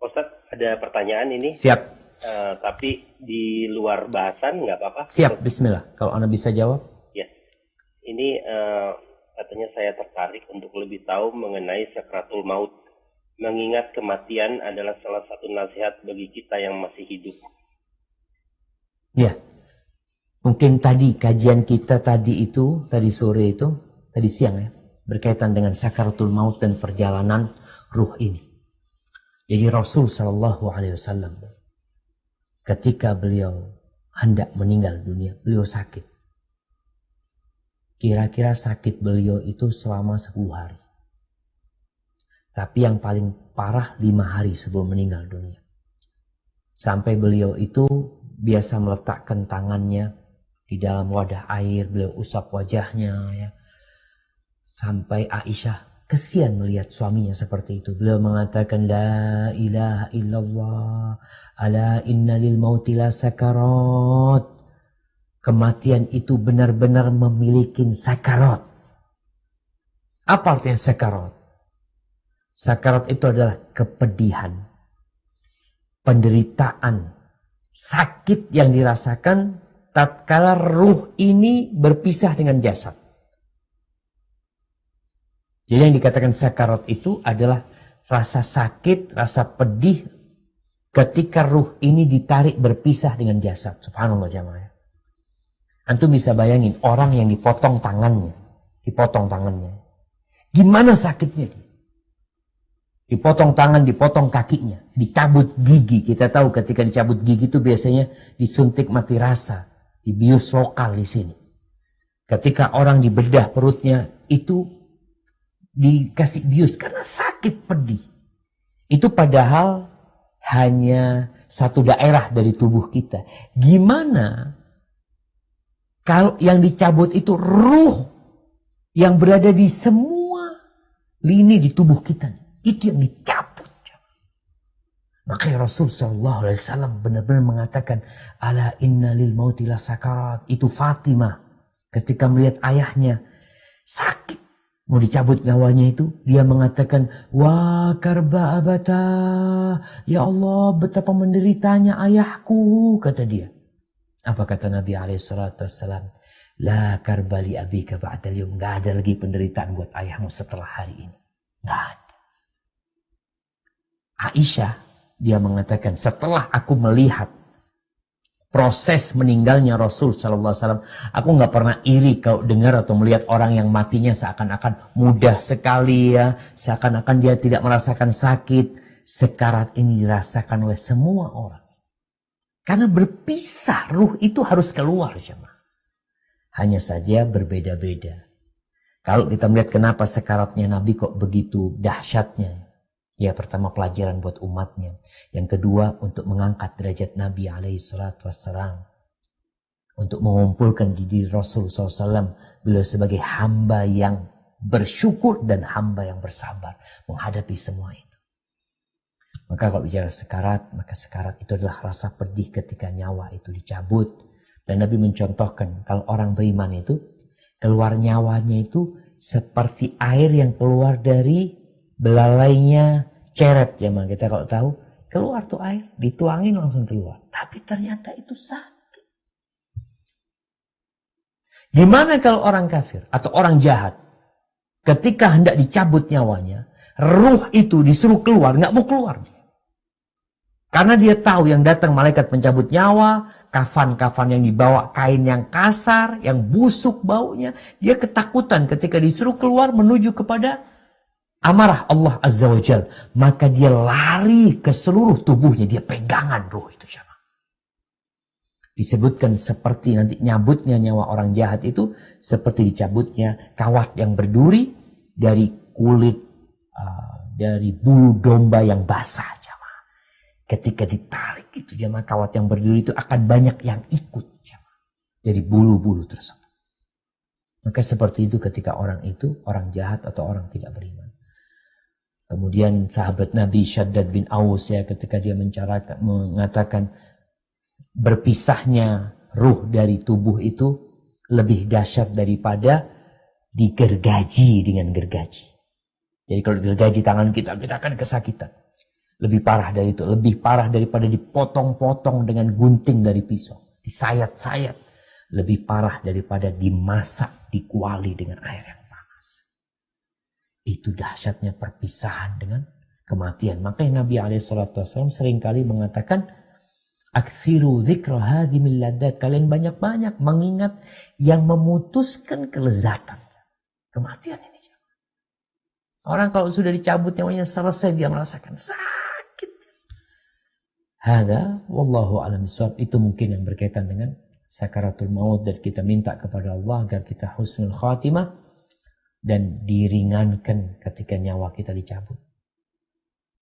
Ustadz, ada pertanyaan ini. Siap. Tapi di luar bahasan nggak apa-apa? Siap, bismillah. Kalau Anda bisa jawab. Ya. Ini katanya saya tertarik untuk lebih tahu mengenai sakratul maut. Mengingat kematian adalah salah satu nasihat bagi kita yang masih hidup. Ya. Mungkin tadi kajian kita tadi sore itu, tadi siang ya, berkaitan dengan sakratul maut dan perjalanan ruh ini. Jadi Rasul Shallallahu Alaihi Wasallam ketika beliau hendak meninggal dunia, beliau sakit. Kira-kira sakit beliau itu selama 10 hari. Tapi yang paling parah 5 hari sebelum meninggal dunia. Sampai beliau itu biasa meletakkan tangannya di dalam wadah air, beliau usap wajahnya ya. Sampai Aisyah kesian melihat suaminya seperti itu. Beliau mengatakan, La ilaha illallah, ala inna lil mauti la sakarat. Kematian itu benar-benar memiliki sakarat. Apa artinya sakarat? Sakarat itu adalah kepedihan, penderitaan, sakit yang dirasakan tatkala ruh ini berpisah dengan jasad. Jadi yang dikatakan sakarat itu adalah rasa sakit, rasa pedih ketika ruh ini ditarik berpisah dengan jasad. Subhanallah jamaah. Antum bisa bayangin orang yang dipotong tangannya. Gimana sakitnya dia? Dipotong tangan, dipotong kakinya, dicabut gigi. Kita tahu ketika dicabut gigi itu biasanya disuntik mati rasa, dibius lokal di sini. Ketika orang dibedah perutnya itu dikasih bius karena sakit pedih. Itu padahal hanya satu daerah dari tubuh kita. Gimana kalau yang dicabut itu ruh yang berada di semua lini di tubuh kita? Itu yang dicabut. Makanya Rasul Sallallahu Alaihi Wasallam benar-benar mengatakan, ala inna lil mauti la sakarat. Itu Fatimah ketika melihat ayahnya sakit mau dicabut nyawanya itu, dia mengatakan, wah karba abata, ya Allah betapa menderitanya ayahku, kata dia. Apa kata Nabi SAW? La karba li abika ba'dal yawm. Gak ada lagi penderitaan buat ayahmu setelah hari ini. Gak ada. Aisyah, dia mengatakan, setelah aku melihat proses meninggalnya Rasul Sallallahu Alaihi Wasallam, aku nggak pernah iri kalau dengar atau melihat orang yang matinya seakan-akan mudah sekali ya, seakan-akan dia tidak merasakan sakit. Sekarat ini dirasakan oleh semua orang. Karena berpisah, ruh itu harus keluar jemaah. Hanya saja berbeda-beda. Kalau kita melihat kenapa sekaratnya Nabi kok begitu dahsyatnya. Ya pertama pelajaran buat umatnya. Yang kedua untuk mengangkat derajat Nabi SAW. Untuk mengumpulkan di diri Rasul SAW. Beliau sebagai hamba yang bersyukur dan hamba yang bersabar. Menghadapi semua itu. Maka kalau bicara sekarat, maka sekarat itu adalah rasa pedih ketika nyawa itu dicabut. Dan Nabi mencontohkan kalau orang beriman itu keluar nyawanya itu seperti air yang keluar dari belalainya ceret ya, kita kalau tahu keluar tuh air dituangin langsung keluar, tapi ternyata itu sakit. Gimana kalau orang kafir atau orang jahat ketika hendak dicabut nyawanya, ruh itu disuruh keluar, nggak mau keluar karena dia tahu yang datang malaikat pencabut nyawa, kafan-kafan yang dibawa kain yang kasar, yang busuk baunya, dia ketakutan ketika disuruh keluar menuju kepada amarah Allah Azza wa Jal. Maka dia lari ke seluruh tubuhnya. Dia pegangan ruh itu. Disebutkan seperti nanti nyabutnya nyawa orang jahat itu. Seperti dicabutnya kawat yang berduri. Dari kulit. Dari bulu domba yang basah. Jamaah. Ketika ditarik itu jamaah, kawat yang berduri itu akan banyak yang ikut. Jamaah. Dari bulu-bulu tersebut. Maka seperti itu ketika orang itu. Orang jahat atau orang tidak beriman. Kemudian sahabat Nabi Shaddad bin Aus ya ketika dia mengatakan berpisahnya ruh dari tubuh itu lebih dahsyat daripada digergaji dengan gergaji. Jadi kalau digergaji tangan kita akan kesakitan. Lebih parah dari itu, lebih parah daripada dipotong-potong dengan gunting dari pisau, disayat-sayat, lebih parah daripada dimasak di kuali dengan air yang panas. Itu dahsyatnya perpisahan dengan kematian. Makanya Nabi SAW seringkali mengatakan, aksiru dzikra hadhimil ladat. Kalian banyak-banyak mengingat yang memutuskan kelezatan. Kematian ini. Orang kalau sudah dicabut nyawanya selesai, dia merasakan sakit. Hada wallahu a'lam bishawab. Itu mungkin yang berkaitan dengan sakaratul maut, dan kita minta kepada Allah agar kita husnul khatimah dan diringankan ketika nyawa kita dicabut.